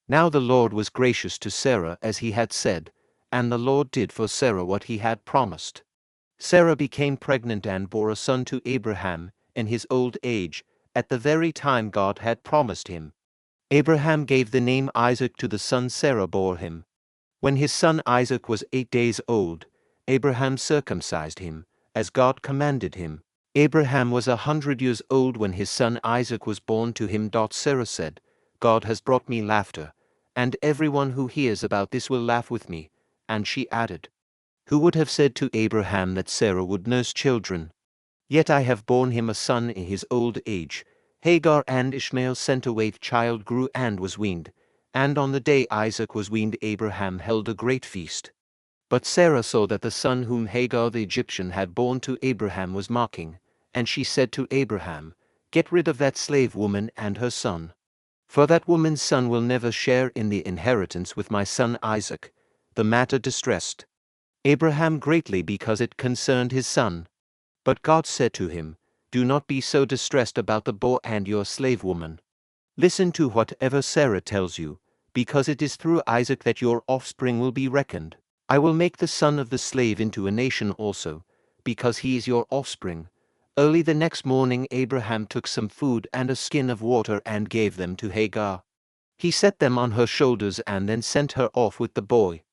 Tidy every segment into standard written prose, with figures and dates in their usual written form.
Now the Lord was gracious to Sarah as he had said, and the Lord did for Sarah what he had promised. Sarah became pregnant and bore a son to Abraham in his old age, at the very time God had promised him. Abraham gave the name Isaac to the son Sarah bore him. When his son Isaac was 8 days old, Abraham circumcised him, as God commanded him. Abraham was 100 years old when his son Isaac was born to him. Sarah said, God has brought me laughter, and everyone who hears about this will laugh with me. And she added, who would have said to Abraham that Sarah would nurse children? Yet I have borne him a son in his old age. Hagar and Ishmael sent away. The child grew and was weaned, and on the day Isaac was weaned Abraham held a great feast. But Sarah saw that the son whom Hagar the Egyptian had borne to Abraham was mocking, and she said to Abraham, get rid of that slave woman and her son. For that woman's son will never share in the inheritance with my son Isaac. The matter distressed Abraham greatly because it concerned his son. But God said to him, do not be so distressed about the boy and your slave woman. Listen to whatever Sarah tells you, because it is through Isaac that your offspring will be reckoned. I will make the son of the slave into a nation also, because he is your offspring. Early the next morning Abraham took some food and a skin of water and gave them to Hagar. He set them on her shoulders and then sent her off with the boy.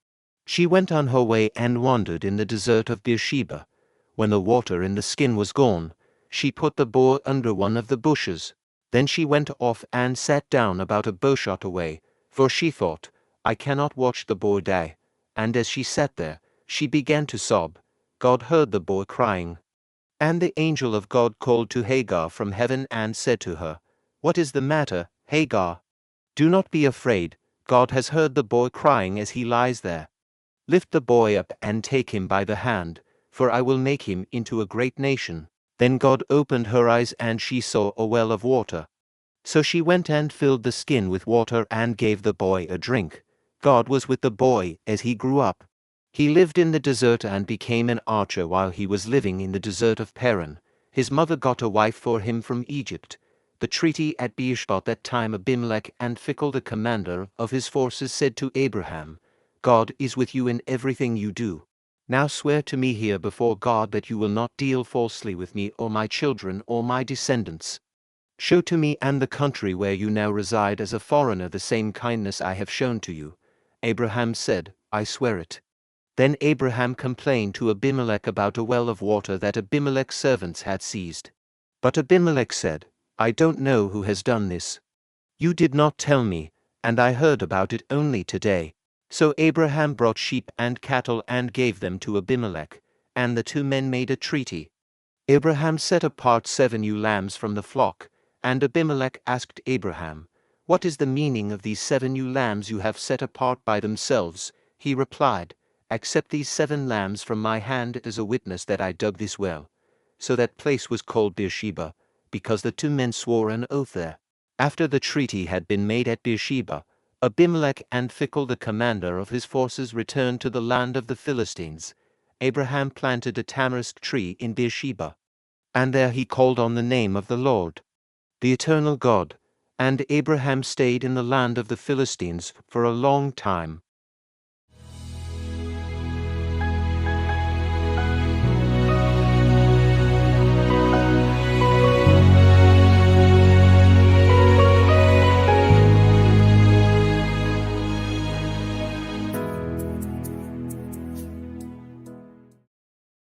She went on her way and wandered in the desert of Beersheba. When the water in the skin was gone, she put the boy under one of the bushes. Then she went off and sat down about a bowshot away, for she thought, I cannot watch the boy die. And as she sat there, she began to sob. God heard the boy crying. And the angel of God called to Hagar from heaven and said to her, what is the matter, Hagar? Do not be afraid, God has heard the boy crying as he lies there. Lift the boy up and take him by the hand, for I will make him into a great nation. Then God opened her eyes and she saw a well of water. So she went and filled the skin with water and gave the boy a drink. God was with the boy as he grew up. He lived in the desert and became an archer while he was living in the desert of Paran. His mother got a wife for him from Egypt. The treaty at Beersheba at that time Abimelech and Phicol the commander of his forces said to Abraham, God is with you in everything you do. Now swear to me here before God that you will not deal falsely with me or my children or my descendants. Show to me and the country where you now reside as a foreigner the same kindness I have shown to you. Abraham said, I swear it. Then Abraham complained to Abimelech about a well of water that Abimelech's servants had seized. But Abimelech said, I don't know who has done this. You did not tell me, and I heard about it only today. So Abraham brought sheep and cattle and gave them to Abimelech, and the two men made a treaty. Abraham set apart 7 ewe lambs from the flock, and Abimelech asked Abraham, what is the meaning of these 7 ewe lambs you have set apart by themselves? He replied, accept these 7 lambs from my hand as a witness that I dug this well. So that place was called Beersheba, because the 2 men swore an oath there. After the treaty had been made at Beersheba, Abimelech and Phicol the commander of his forces returned to the land of the Philistines. Abraham planted a tamarisk tree in Beersheba, and there he called on the name of the Lord, the eternal God. And Abraham stayed in the land of the Philistines for a long time.